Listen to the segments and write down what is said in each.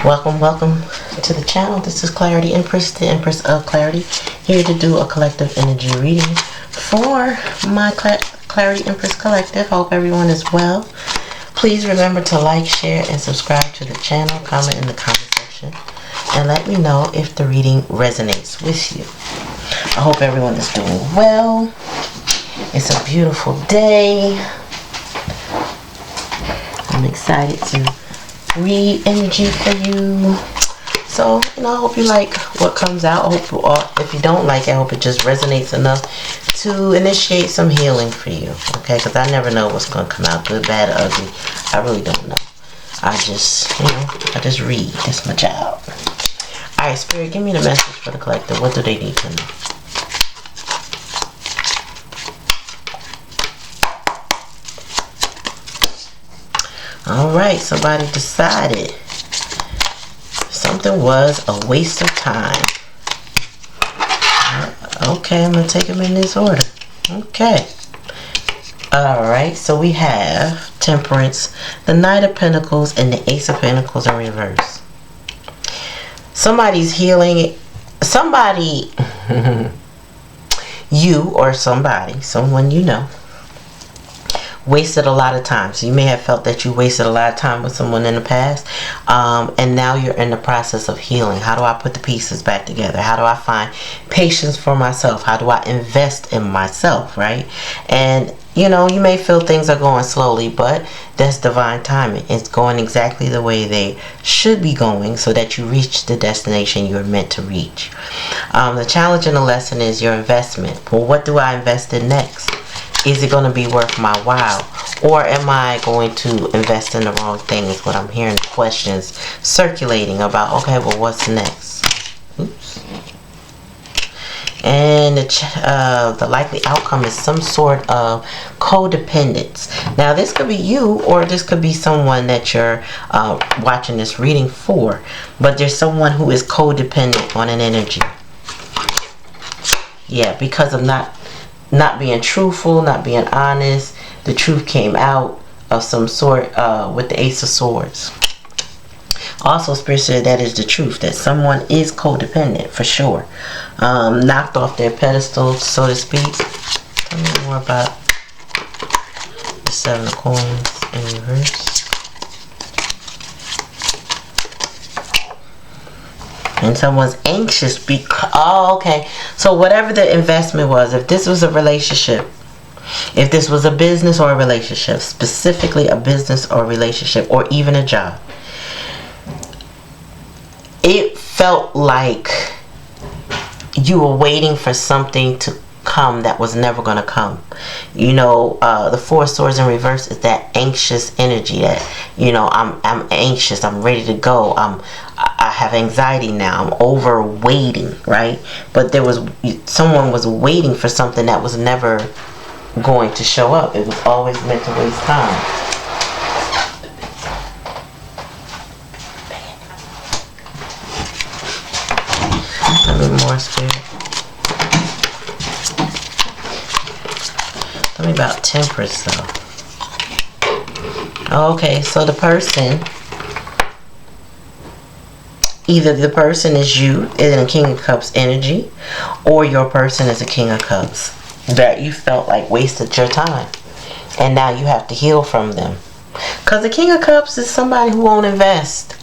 Welcome to the channel. This is Clarity Empress, the Empress of Clarity, here to do a collective energy reading for my Clarity Empress Collective. Hope everyone is well. Please remember to like, share, and subscribe to the channel. Comment in the comment section and let me know if the reading resonates with you. I hope everyone is doing well. It's a beautiful day. I'm excited to read energy for you. So, I hope you like what comes out. If you don't like it, I hope it just resonates enough to initiate some healing for you. Okay, because I never know what's going to come out, good, bad, or ugly. I really don't know. I just read. That's my job. Alright, Spirit, give me the message for the collective. What do they need to know? Alright, somebody decided something was a waste of time. Okay, I'm going to take them in this order. Okay. Alright, so we have Temperance, the Knight of Pentacles, and the Ace of Pentacles in reverse. Somebody's healing. Somebody, you or someone you know, wasted a lot of time. So you may have felt that you wasted a lot of time with someone in the past, and now you're in the process of healing. How do I put the pieces back together? How do I find patience for myself? How do I invest in myself, right? And you may feel things are going slowly, but that's divine timing. It's going exactly the way they should be going so that you reach the destination you're meant to reach. The challenge and the lesson is your investment. Well, what do I invest in next? Is it going to be worth my while? Or am I going to invest in the wrong thing? Is what I'm hearing questions circulating about. Okay, well, what's next? Oops. And the likely outcome is some sort of codependence. Now, this could be you, or this could be someone that you're watching this reading for. But there's someone who is codependent on an energy. Yeah, because of not being truthful, not being honest. The truth came out of some sort with the Ace of Swords. Also, Spirit said that is the truth, that someone is codependent for sure. Knocked off their pedestal, so to speak. Tell me more about the Seven of Coins in reverse. And someone's anxious because, okay. So whatever the investment was, if this was a relationship, if this was a business or a relationship, specifically a business or relationship, or even a job, it felt like you were waiting for something to come that was never going to come. The Four of Swords in reverse is that anxious energy that, I'm anxious, I'm ready to go, I have anxiety now, I'm over waiting, right? But someone was waiting for something that was never going to show up. It was always meant to waste time. Tell me more, Spirit. Tell me about Temperance, though. Okay, so the person, either the person is you in a King of Cups energy, or your person is a King of Cups that you felt like wasted your time, and now you have to heal from them. Because the King of Cups is somebody who won't invest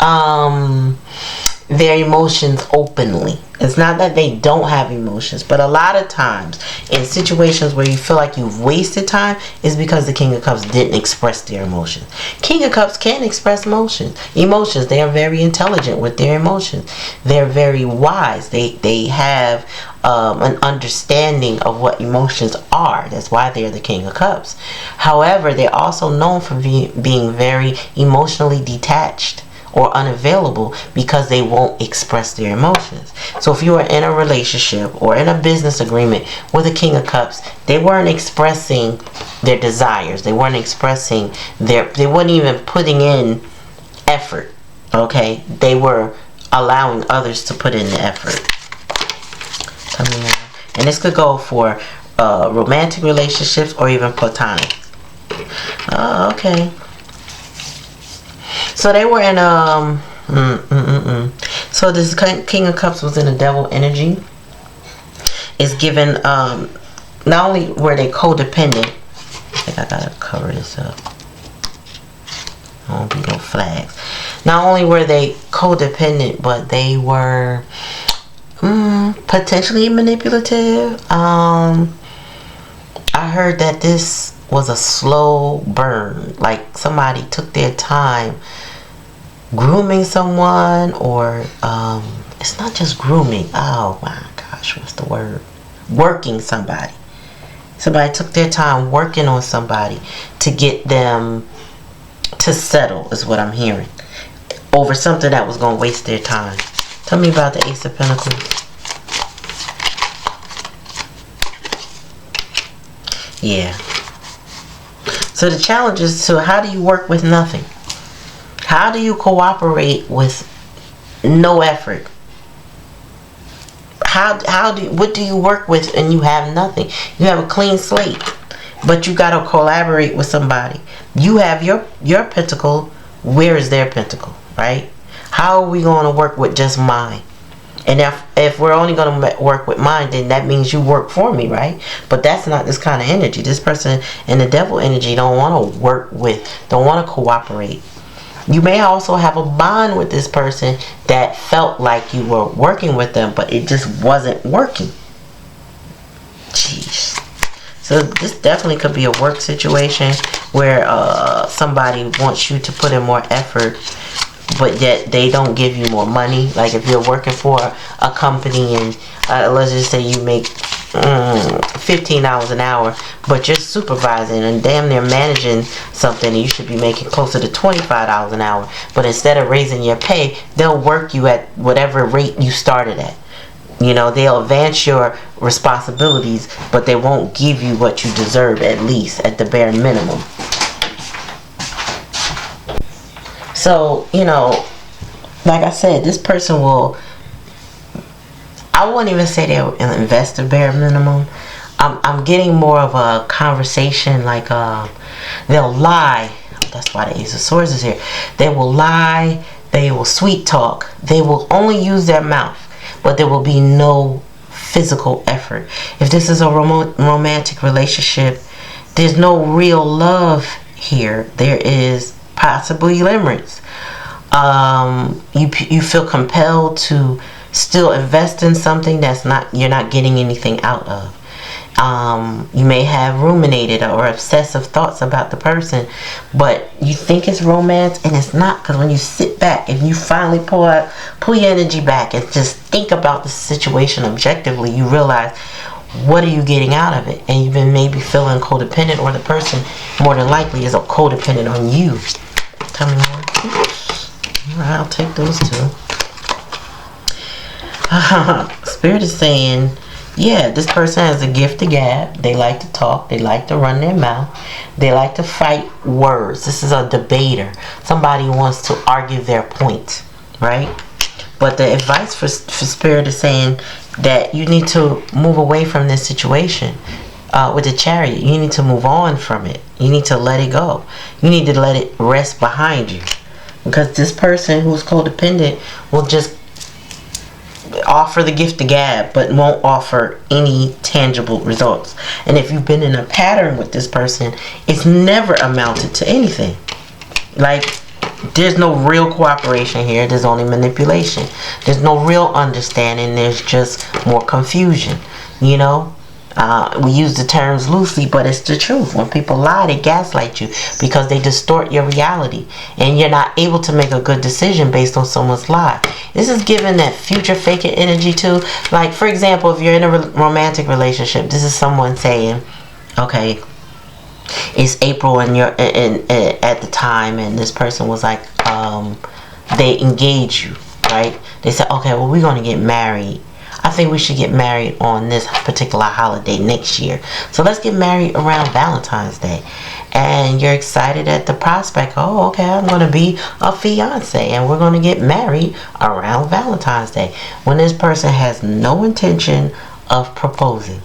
their emotions openly. It's not that they don't have emotions, but a lot of times in situations where you feel like you've wasted time is because the King of Cups didn't express their emotions. King of Cups can express emotions. They are very intelligent with their emotions. They're very wise. They have an understanding of what emotions are. That's why they're the King of Cups. However, they're also known for being very emotionally detached or unavailable because they won't express their emotions. So if you are in a relationship or in a business agreement with a King of Cups, they weren't expressing their desires. They weren't expressing they weren't even putting in effort. Okay? They were allowing others to put in the effort. Tell me more. And this could go for romantic relationships or even platonic. Oh, okay. So they were in So this King of Cups was in the devil energy. Is given, not only were they codependent, I think I gotta cover this up. There won't be no flags. Not only were they codependent, but they were potentially manipulative. I heard that this was a slow burn, like somebody took their time grooming someone, or it's not just grooming. Oh my gosh, what's the word? Working somebody. Somebody took their time working on somebody to get them to settle, is what I'm hearing, over something that was going to waste their time. Tell me about the Ace of Pentacles. Yeah. So the challenge is, so how do you work with nothing? How do you cooperate with no effort? What do you work with and you have nothing? You have a clean slate, but you got to collaborate with somebody. You have your pentacle. Where is their pentacle, right? How are we going to work with just mine? And if we're only going to work with mine, then that means you work for me, right? But that's not this kind of energy. This person in the devil energy don't want to work with, don't want to cooperate. You may also have a bond with this person that felt like you were working with them, but it just wasn't working. Jeez. So this definitely could be a work situation where somebody wants you to put in more effort, but yet they don't give you more money. Like if you're working for a company and let's just say you make $15 an hour, but you're supervising and damn near managing something, and you should be making closer to $25 an hour, but instead of raising your pay, they'll work you at whatever rate you started at. You know, they'll advance your responsibilities, but they won't give you what you deserve, at least at the bare minimum. So, you know, like I said, this person will, I wouldn't even say they'll invest the bare minimum. I'm getting more of a conversation, like they'll lie. That's why the Ace of Swords is here. They will lie. They will sweet talk. They will only use their mouth, but there will be no physical effort. If this is a romantic relationship, there's no real love here. There is possibly limerence. You feel compelled to still invest in something that's not, you're not getting anything out of. You may have ruminated or obsessive thoughts about the person, but you think it's romance and it's not, because when you sit back and you finally pull your energy back and just think about the situation objectively, you realize, what are you getting out of it? And you've been maybe feeling codependent, or the person more than likely is a codependent on you. Tell me more. Alright, I'll take those two. Spirit is saying, yeah, this person has a gift of gab. They like to talk. They like to run their mouth. They like to fight words. This is a debater. Somebody who wants to argue their point, right? But the advice for Spirit is saying that you need to move away from this situation. With the Chariot, you need to move on from it. You need to let it go. You need to let it rest behind you. Because this person who's codependent will just offer the gift of gab, but won't offer any tangible results. And if you've been in a pattern with this person, it's never amounted to anything. Like, there's no real cooperation here. There's only manipulation. There's no real understanding. There's just more confusion. You know, we use the terms loosely, but it's the truth. When people lie, they gaslight you because they distort your reality, and you're not able to make a good decision based on someone's lie. This is giving that future faking energy too. Like, for example, if you're in a romantic relationship, this is someone saying, okay, it's April and you're at the time, and this person was like, they engage you, right? They said, okay, well, we're going to get married. I think we should get married on this particular holiday next year. So let's get married around Valentine's Day. And you're excited at the prospect. Oh, okay, I'm going to be a fiance and we're going to get married around Valentine's Day. When this person has no intention of proposing.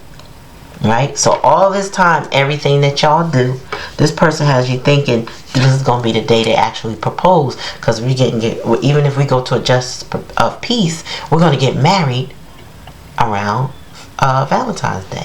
Right? So all this time, everything that y'all do, this person has you thinking this is going to be the day they actually propose. Because even if we go to a justice of peace, we're going to get married around Valentine's Day.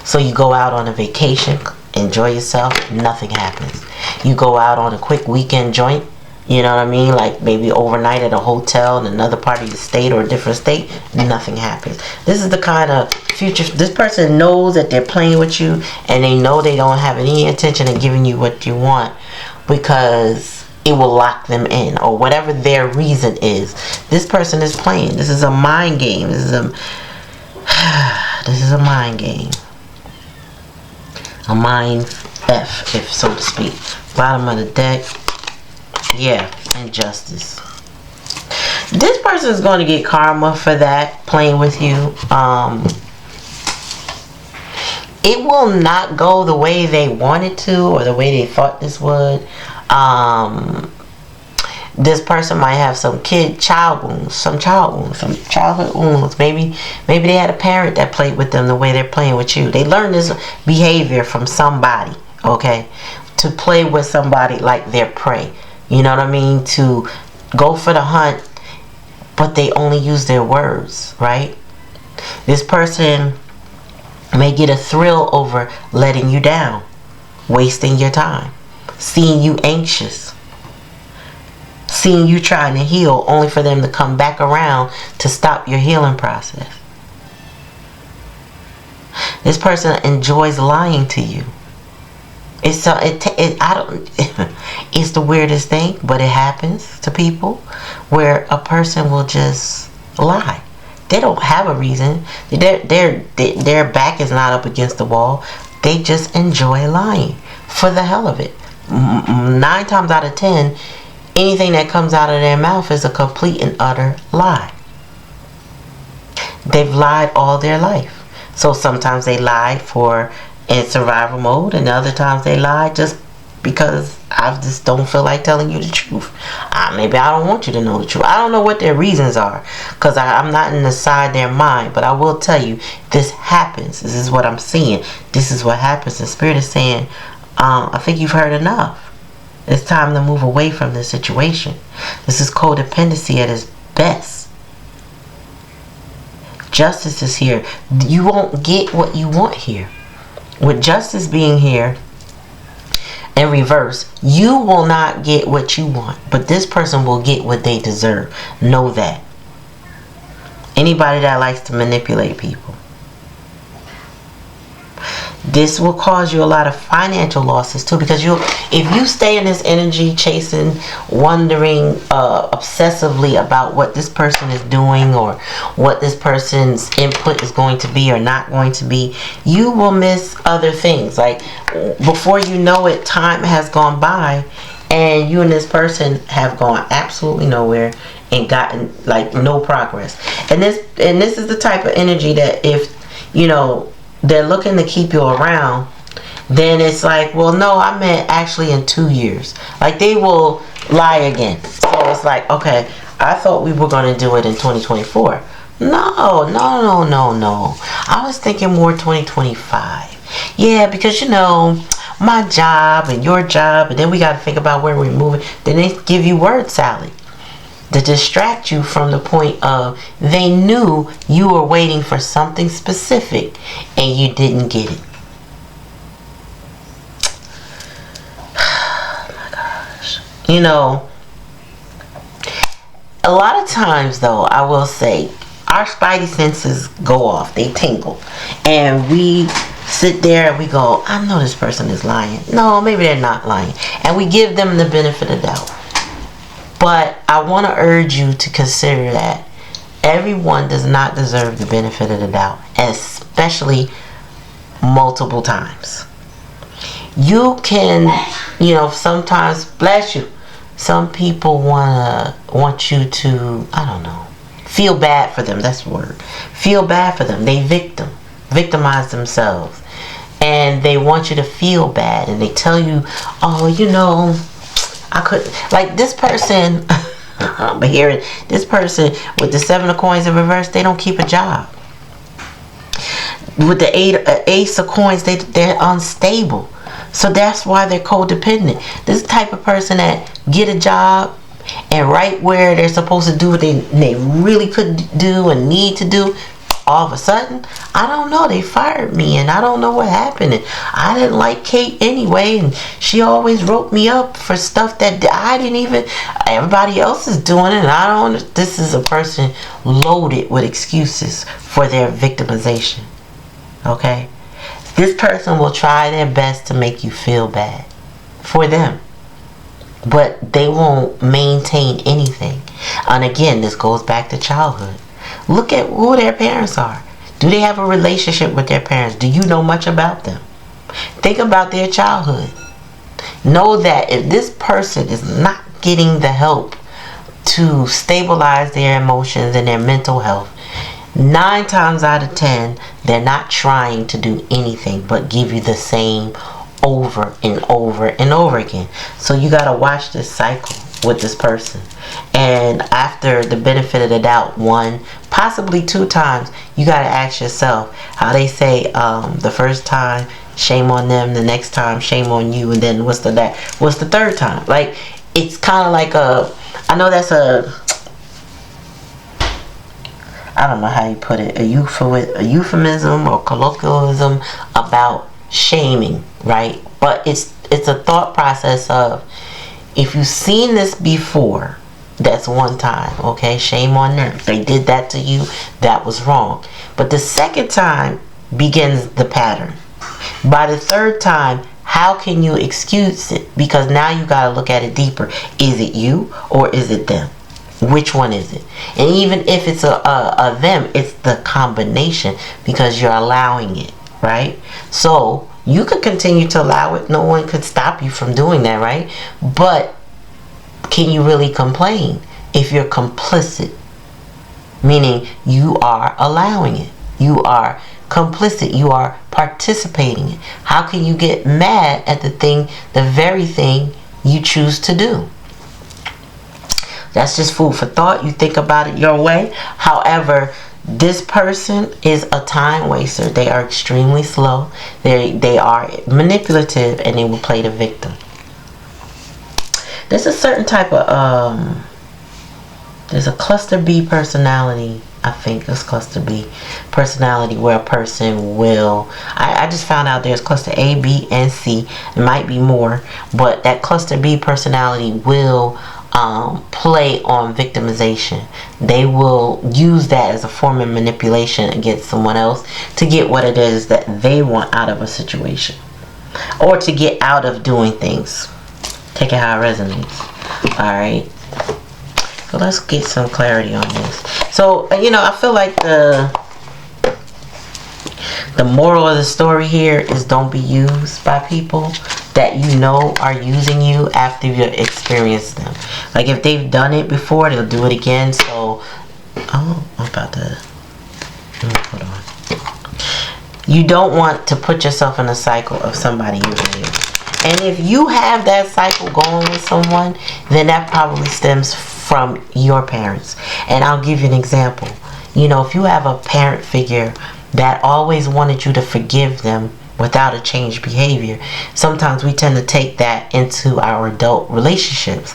So you go out on a vacation, enjoy yourself, nothing happens. You go out on a quick weekend joint, you know what I mean? Like maybe overnight at a hotel in another part of the state or a different state, nothing happens. This is the kind of future. This person knows that they're playing with you, and they know they don't have any intention of giving you what you want because it will lock them in, or whatever their reason is. This person is playing. This is a mind game. This is a mind game. A mind F, if so to speak. Bottom of the deck. Yeah, injustice. This person is going to get karma for that, playing with you. It will not go the way they wanted to, or the way they thought this would. This person might have some childhood wounds. Maybe they had a parent that played with them the way they're playing with you. They learned this behavior from somebody, okay? To play with somebody like their prey. You know what I mean? To go for the hunt, but they only use their words, right? This person may get a thrill over letting you down, wasting your time, seeing you anxious, seeing you trying to heal, only for them to come back around to stop your healing process. This person enjoys lying to you. It's the weirdest thing, but it happens to people where a person will just lie. They don't have a reason. Their back is not up against the wall. They just enjoy lying for the hell of it. 9 times out of 10, anything that comes out of their mouth is a complete and utter lie. They've lied all their life. So sometimes they lie in survival mode, and other times they lie just because I just don't feel like telling you the truth. Maybe I don't want you to know the truth. I don't know what their reasons are, because I'm not inside their mind. But I will tell you, this happens. This is what I'm seeing. This is what happens. The Spirit is saying, I think you've heard enough. It's time to move away from this situation. This is codependency at its best. Justice is here. You won't get what you want here. With justice being here in reverse, you will not get what you want, but this person will get what they deserve. Know that. Anybody that likes to manipulate people. This will cause you a lot of financial losses too, because if you stay in this energy chasing, wondering obsessively about what this person is doing or what this person's input is going to be or not going to be, you will miss other things. Like before you know it, time has gone by and you and this person have gone absolutely nowhere and gotten like no progress. And this is the type of energy that if they're looking to keep you around, then it's like, well, no, I meant actually in 2 years. Like they will lie again. So it's like, okay, I thought we were going to do it in 2024. No. I was thinking more 2025. Yeah, because my job and your job, and then we got to think about where we're moving. Then they give you word salad to distract you from the point of they knew you were waiting for something specific and you didn't get it. Oh my gosh. A lot of times though, I will say, our spidey senses go off. They tingle. And we sit there and we go, I know this person is lying. No, maybe they're not lying. And we give them the benefit of the doubt. But I want to urge you to consider that everyone does not deserve the benefit of the doubt, especially multiple times. You can, sometimes, bless you, some people want you to, I don't know, feel bad for them. That's the word. Feel bad for them. They victimize themselves. And they want you to feel bad. And they tell you, oh, I could, like this person, but here, this person with the 7 of coins in reverse, they don't keep a job. with the ace of coins, they're unstable. So that's why they're codependent. This type of person that get a job and right where they're supposed to do what they really could do and need to do, all of a sudden, I don't know, they fired me and I don't know what happened. And I didn't like Kate anyway, and she always wrote me up for stuff that I didn't even, everybody else is doing it, and I don't. This is a person loaded with excuses for their victimization. Okay? This person will try their best to make you feel bad for them, but they won't maintain anything. And again, this goes back to childhood. Look at who their parents are. Do they have a relationship with their parents? Do you know much about them? Think about their childhood. Know that if this person is not getting the help to stabilize their emotions and their mental health, 9 times out of 10, they're not trying to do anything but give you the same over and over and over again. So you got to watch this cycle with this person. And after the benefit of the doubt, 1, possibly 2 times, you got to ask yourself, how they say, the first time, shame on them, the next time, shame on you, and then what's the 3rd time? Like, it's kind of like I know that's I don't know how you put it, a euphemism or colloquialism about shaming, right? But it's a thought process of, if you've seen this before, that's 1 time, okay? Shame on them. They did that to you, that was wrong. But the 2nd time begins the pattern. By the 3rd time, how can you excuse it? Because now you got to look at it deeper. Is it you or is it them? Which one is it? And even if it's a them, it's the combination, because you're allowing it, right? So you could continue to allow it. No one could stop you from doing that, right? But can you really complain if you're complicit? Meaning you are allowing it. You are complicit. You are participating in it. How can you get mad at the very thing you choose to do? That's just food for thought. You think about it your way. However, this person is a time waster. They are extremely slow. They are manipulative, and they will play the victim. There's a certain type of there's a cluster B personality. I think it's cluster B personality, where a person will, I just found out there's cluster A, B, and C. It might be more, but that cluster B personality will play on victimization. They will use that as a form of manipulation against someone else to get what it is that they want out of a situation, or to get out of doing things. Take it how it resonates. Alright, so let's get some clarity on this. So, I feel like the moral of the story here is, don't be used by people that you know are using you after you've experienced them. Like, if they've done it before, they'll do it again. So, I'm about to, hold on. You don't want to put yourself in a cycle of somebody using you. And if you have that cycle going with someone, then that probably stems from your parents. And I'll give you an example. If you have a parent figure that always wanted you to forgive them without a changed behavior, sometimes we tend to take that into our adult relationships,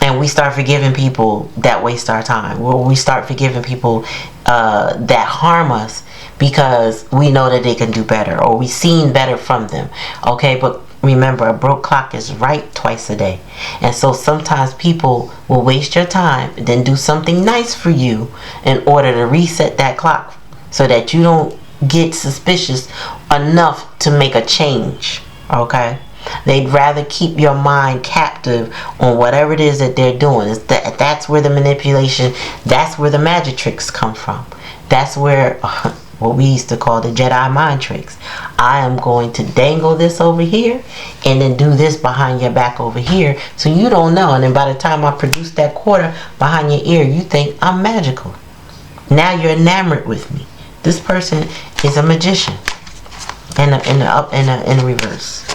and we start forgiving people that waste our time, or we start forgiving people that harm us because we know that they can do better, or we've seen better from them. Okay, but remember, a broke clock is right twice a day. And so sometimes people will waste your time and then do something nice for you in order to reset that clock, so that you don't get suspicious enough to make a change. Okay, they'd rather keep your mind captive on whatever it is that they're doing. That's where the manipulation, that's where the magic tricks come from. That's where what we used to call the Jedi mind tricks. I am going to dangle this over here and then do this behind your back over here, so you don't know. And then by the time I produce that quarter behind your ear, you think I'm magical. Now you're enamored with me. This person is a magician, in the reverse,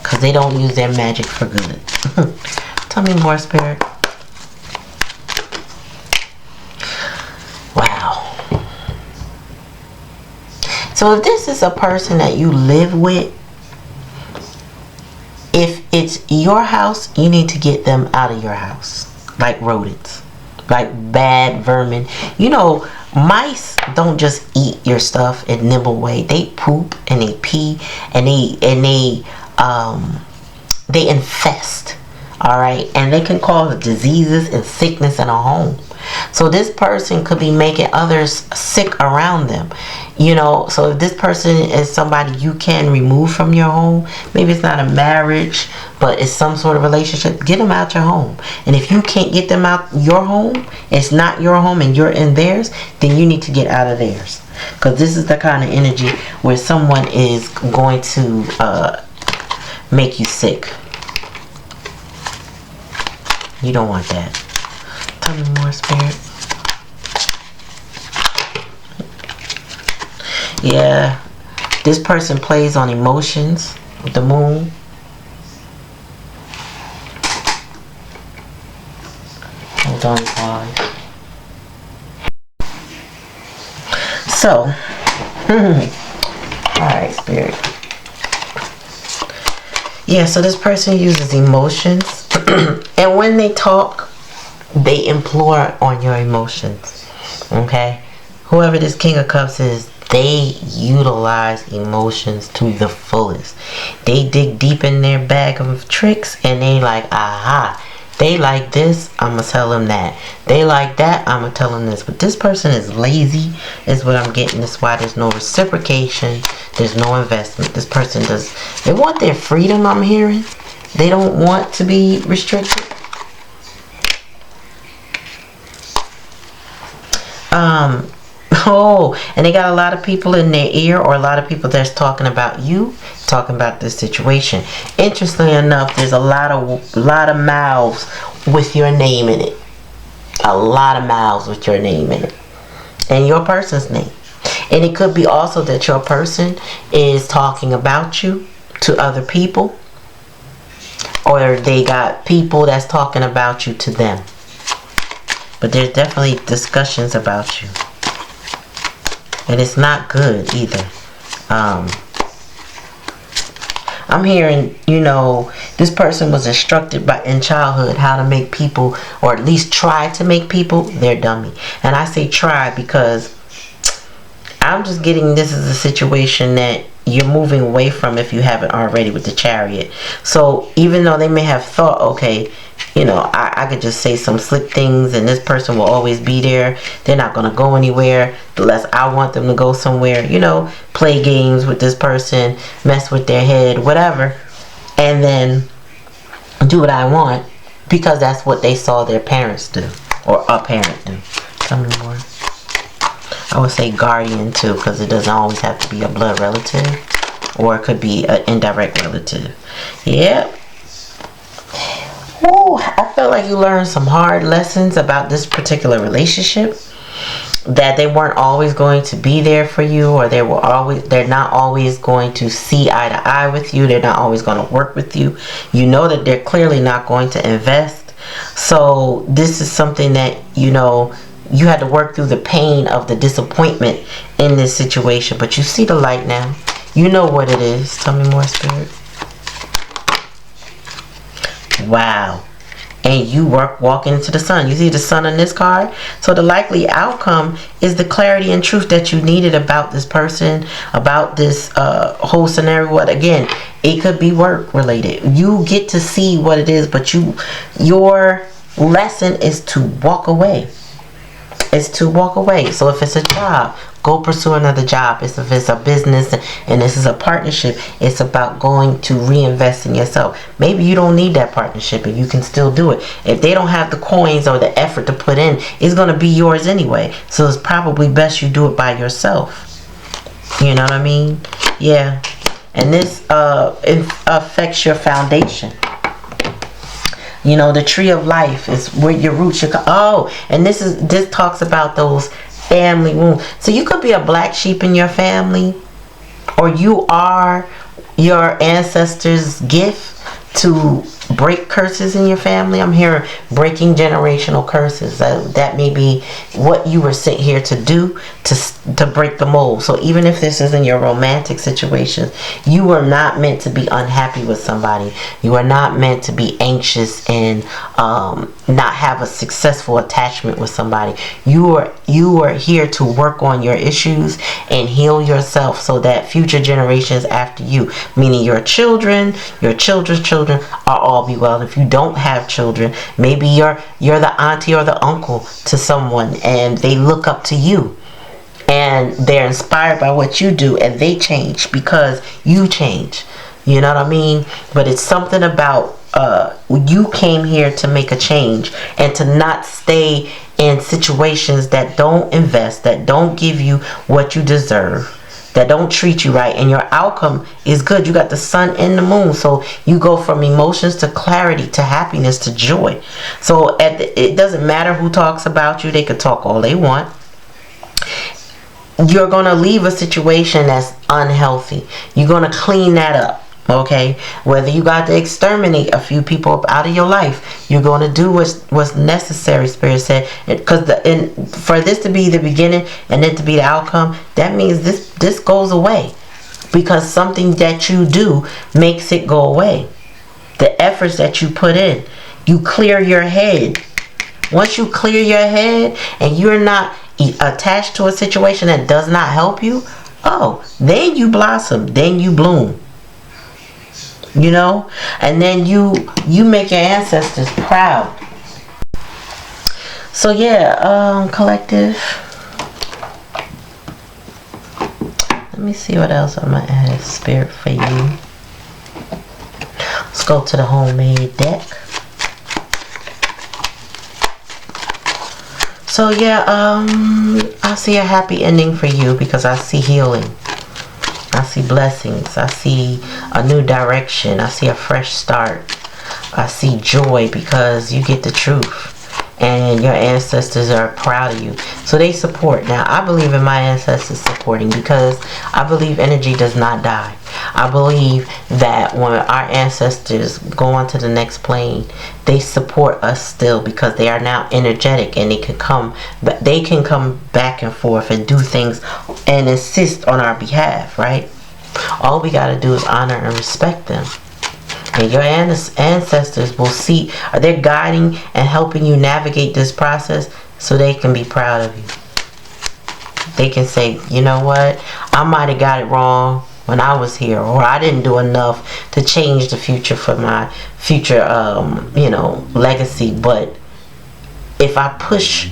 because they don't use their magic for good. Tell me more, Spirit. Wow. So if this is a person that you live with, if it's your house, you need to get them out of your house. Like rodents, like bad vermin. You know, mice don't just eat your stuff and nibble away. They poop and they pee and they infest. All right, and they can cause diseases and sickness in a home. So this person could be making others sick around them. You know, so if this person is somebody you can remove from your home, maybe it's not a marriage, but it's some sort of relationship, get them out your home. And if you can't get them out your home, it's not your home and you're in theirs, then you need to get out of theirs. Because this is the kind of energy where someone is going to make you sick. You don't want that. Tell me more, Spirit. Yeah. This person plays on emotions with the moon. Hold on, guys. So. Alright, Spirit. Yeah, so this person uses emotions. And when they talk, they implore on your emotions. Okay? Whoever this King of Cups is, they utilize emotions to the fullest. They dig deep in their bag of tricks and they like, aha. They like this, I'm going to tell them that. They like that, I'm going to tell them this. But this person is lazy, is what I'm getting. That's why there's no reciprocation. There's no investment. This person does, they want their freedom, I'm hearing. They don't want to be restricted. And they got a lot of people in their ear, or a lot of people that's talking about you, talking about this situation. Interestingly enough, there's a lot of mouths with your name in it. A lot of mouths with your name in it. And your person's name. And it could be also that your person is talking about you to other people. Or they got people that's talking about you to them. But there's definitely discussions about you. And it's not good either. I'm hearing, you know, this person was instructed in childhood how to make people, or at least try to make people, their dummy. And I say try because I'm just getting this is a situation that you're moving away from if you haven't already with the Chariot. So even though they may have thought, okay, you know, I could just say some slick things and this person will always be there. They're not going to go anywhere unless I want them to go somewhere. You know, play games with this person, mess with their head, whatever. And then do what I want because that's what they saw their parents do. Or a parent do. Tell me more. I would say guardian too, because it doesn't always have to be a blood relative. Or it could be an indirect relative. Yep. Ooh, I felt like you learned some hard lessons about this particular relationship. That they weren't always going to be there for you, or they're not always going to see eye to eye with you. They're not always going to work with you. You know that they're clearly not going to invest. So this is something that, you know, you had to work through the pain of the disappointment in this situation. But you see the light now. You know what it is. Tell me more, Spirit. Wow. And you walking into the sun. You see the sun in this card? So the likely outcome is the clarity and truth that you needed about this person, about this whole scenario. What again, it could be work related. You get to see what it is, but your lesson is to walk away. It's to walk away. So if it's a job, go pursue another job. If it's a business and this is a partnership, it's about going to reinvest in yourself. Maybe you don't need that partnership and you can still do it. If they don't have the coins or the effort to put in, it's going to be yours anyway. So it's probably best you do it by yourself. You know what I mean? Yeah. And this it affects your foundation. You know, the tree of life is where your roots should come. Oh, and this talks about those family wounds. So you could be a black sheep in your family, or you are your ancestors' gift to break curses in your family. I'm hearing breaking generational curses. That may be what you were sent here to do, to break the mold. So even if this isn't your romantic situation, you are not meant to be unhappy with somebody. You are not meant to be anxious and not have a successful attachment with somebody. You are here to work on your issues and heal yourself so that future generations after you, meaning your children, your children's children, are all be well. If you don't have children, maybe you're the auntie or the uncle to someone and they look up to you and they're inspired by what you do and they change because you change. You know what I mean? But it's something about you came here to make a change and to not stay in situations that don't invest, that don't give you what you deserve, that don't treat you right, and your outcome is good. You got the sun and the moon, so you go from emotions to clarity to happiness to joy. So it doesn't matter who talks about you. They could talk all they want. You're going to leave a situation that's unhealthy. You're going to clean that up. Okay, whether you got to exterminate a few people up out of your life, you're going to do what's necessary, Spirit said. Because for this to be the beginning and then to be the outcome, that means this goes away, because something that you do makes it go away. The efforts that you put in, you clear your head. Once you clear your head and you're not attached to a situation that does not help you, then you blossom, then you bloom. You know, and then you make your ancestors proud. So yeah, collective, let me see what else I might have, Spirit, for you. Let's go to the homemade deck. So yeah, I see a happy ending for you because I see healing. I see blessings. I see a new direction. I see a fresh start. I see joy because you get the truth. And your ancestors are proud of you. So they support. Now, I believe in my ancestors supporting because I believe energy does not die. I believe that when our ancestors go on to the next plane, they support us still because they are now energetic and they can come back and forth and do things and insist on our behalf, right? All we got to do is honor and respect them. And your ancestors will see, they're guiding and helping you navigate this process so they can be proud of you. They can say, you know what, I might have got it wrong when I was here, or I didn't do enough to change the future for my future, legacy. But if I push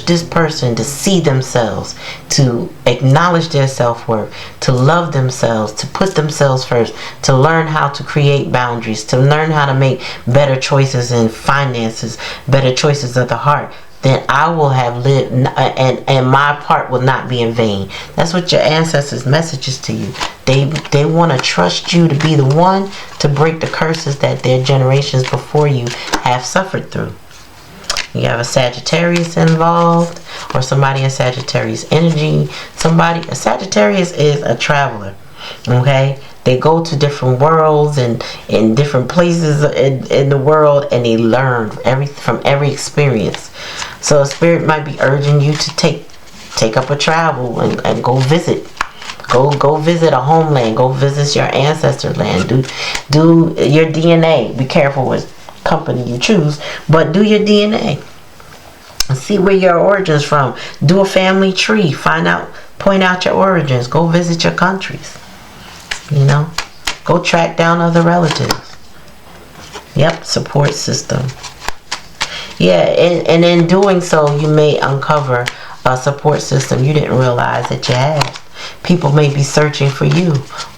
this person to see themselves, to acknowledge their self-worth, to love themselves, to put themselves first, to learn how to create boundaries, to learn how to make better choices in finances, better choices of the heart, then I will have lived, and my part will not be in vain. That's what your ancestors' message is to you. They want to trust you to be the one to break the curses that their generations before you have suffered through. You have a Sagittarius involved, or somebody in Sagittarius energy. A Sagittarius is a traveler. Okay, they go to different worlds and in different places in the world, and they learn from every experience. So Spirit might be urging you to take up a travel and go visit. Go visit a homeland. Go visit your ancestor land. Do your DNA. Be careful with company you choose, but do your DNA. See where your origins from. Do a family tree. Point out your origins. Go visit your countries. Go track down other relatives. Yep, support system. Yeah, and in doing so, you may uncover a support system you didn't realize that you had. People may be searching for you,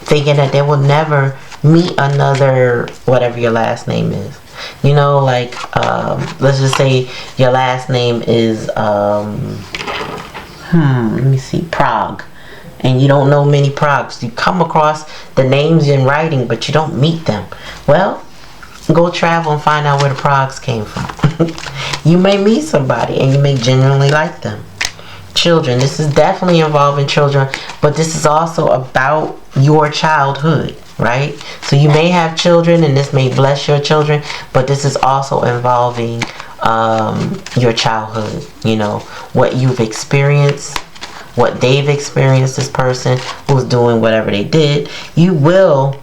thinking that they will never meet another, whatever your last name is. Let's just say your last name is, let me see, Prague. And you don't know many Pragues. You come across the names in writing, but you don't meet them. Well, go travel and find out where the Pragues came from. You may meet somebody and you may genuinely like them. Children, this is definitely involving children, but this is also about your childhood. right? So you may have children, and this may bless your children, but this is also involving your childhood. You know, what you've experienced, what they've experienced, this person who's doing whatever they did. You will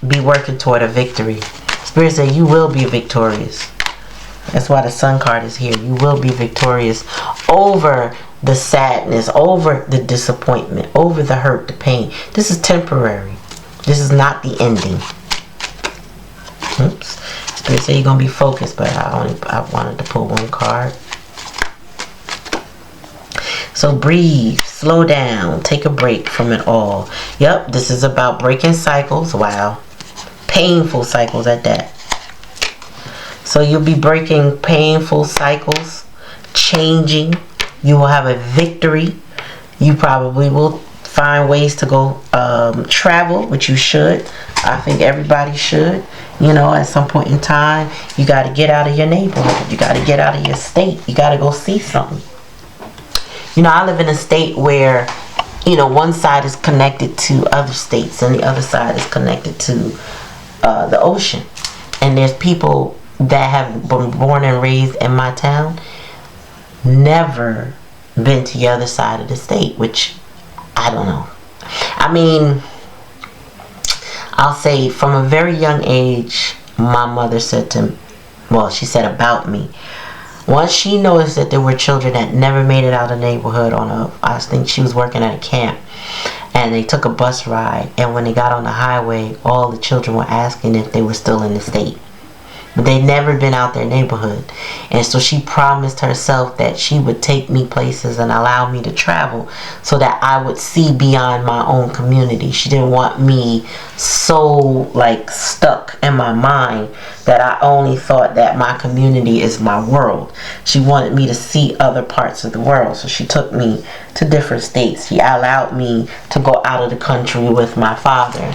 be working toward a victory. Spirit said you will be victorious. That's why the Sun card is here. You will be victorious over the sadness, over the disappointment, over the hurt, the pain. This is temporary. This is not the ending. Oops. Spirit said you're going to be focused, but I wanted to pull one card. So breathe, slow down, take a break from it all. Yep, this is about breaking cycles. Wow. Painful cycles at that. So you'll be breaking painful cycles, changing. You will have a victory. You probably will find ways to go travel, which you should. I think everybody should. You know, at some point in time, you got to get out of your neighborhood. You got to get out of your state. You got to go see something. You know, I live in a state where, you know, one side is connected to other states and the other side is connected to the ocean. And there's people that have been born and raised in my town, never been to the other side of the state, which I don't know. I mean, I'll say from a very young age, my mother said to me, well, she said about me, once she noticed that there were children that never made it out of the neighborhood I think she was working at a camp, and they took a bus ride, and when they got on the highway, all the children were asking if they were still in the state. But they'd never been out their neighborhood. And so she promised herself that she would take me places and allow me to travel so that I would see beyond my own community. She didn't want me so like stuck in my mind that I only thought that my community is my world. She wanted me to see other parts of the world. So she took me to different states. She allowed me to go out of the country with my father,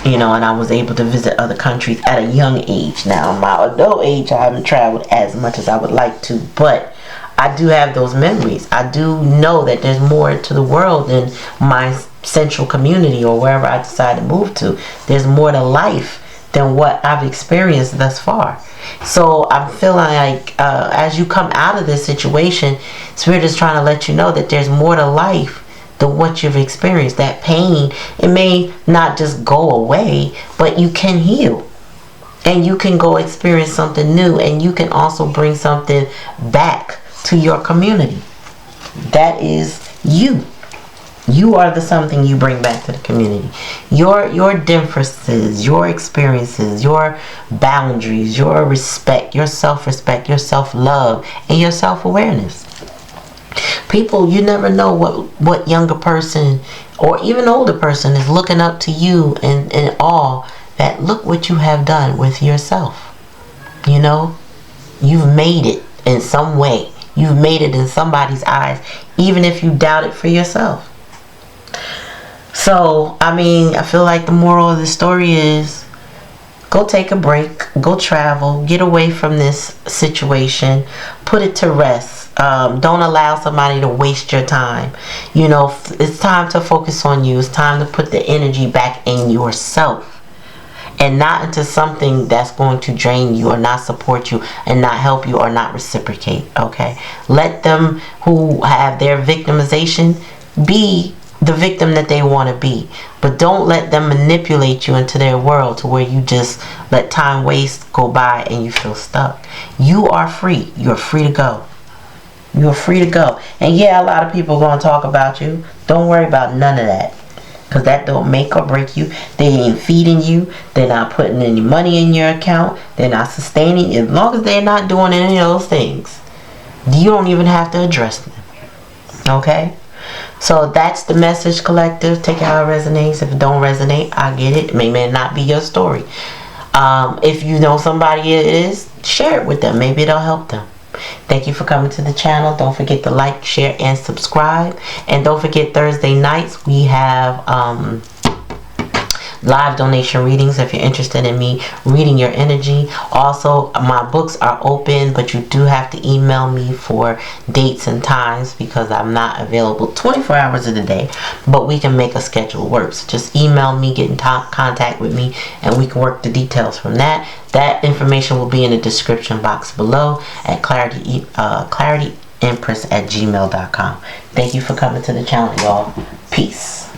you know, and I was able to visit other countries at a young age. Now, my adult age, I haven't traveled as much as I would like to, but I do have those memories. I do know that there's more to the world than my central community or wherever I decide to move to. There's more to life than what I've experienced thus far. So I'm feeling like as you come out of this situation, Spirit is trying to let you know that there's more to life than what you've experienced. That pain, it may not just go away, but you can heal. And you can go experience something new, and you can also bring something back to your community. That is you. You are the something you bring back to the community. Your differences, your experiences, your boundaries, your respect, your self-respect, your self-love, and your self-awareness. People, you never know what younger person or even older person is looking up to you in awe that look what you have done with yourself. You know, you've made it in some way. You've made it in somebody's eyes, even if you doubt it for yourself. So, I mean, I feel like the moral of the story is go take a break, go travel, get away from this situation, put it to rest. Don't allow somebody to waste your time. You know, it's time to focus on you. It's time to put the energy back in yourself and not into something that's going to drain you or not support you and not help you or not reciprocate. Okay, let them who have their victimization be the victim that they want to be, but don't let them manipulate you into their world to where you just let time waste go by and you feel stuck. You are free. You're free to go. You're free to go. And yeah, a lot of people are going to talk about you. Don't worry about none of that, because that don't make or break you. They ain't feeding you. They're not putting any money in your account. They're not sustaining. As long as they're not doing any of those things, you don't even have to address them. Okay? So that's the message, collective. Take it how it resonates. If it don't resonate, I get it. It may not be your story. If you know somebody it is, share it with them. Maybe it'll help them. Thank you for coming to the channel. Don't forget to like, share, and subscribe. And don't forget Thursday nights we have live donation readings if you're interested in me reading your energy. Also, my books are open, but you do have to email me for dates and times because I'm not available 24 hours of the day, but we can make a schedule work. So just email me, get in contact with me, and we can work the details from that. That information will be in the description box below at clarityempress@gmail.com. Thank you for coming to the channel, y'all. Peace.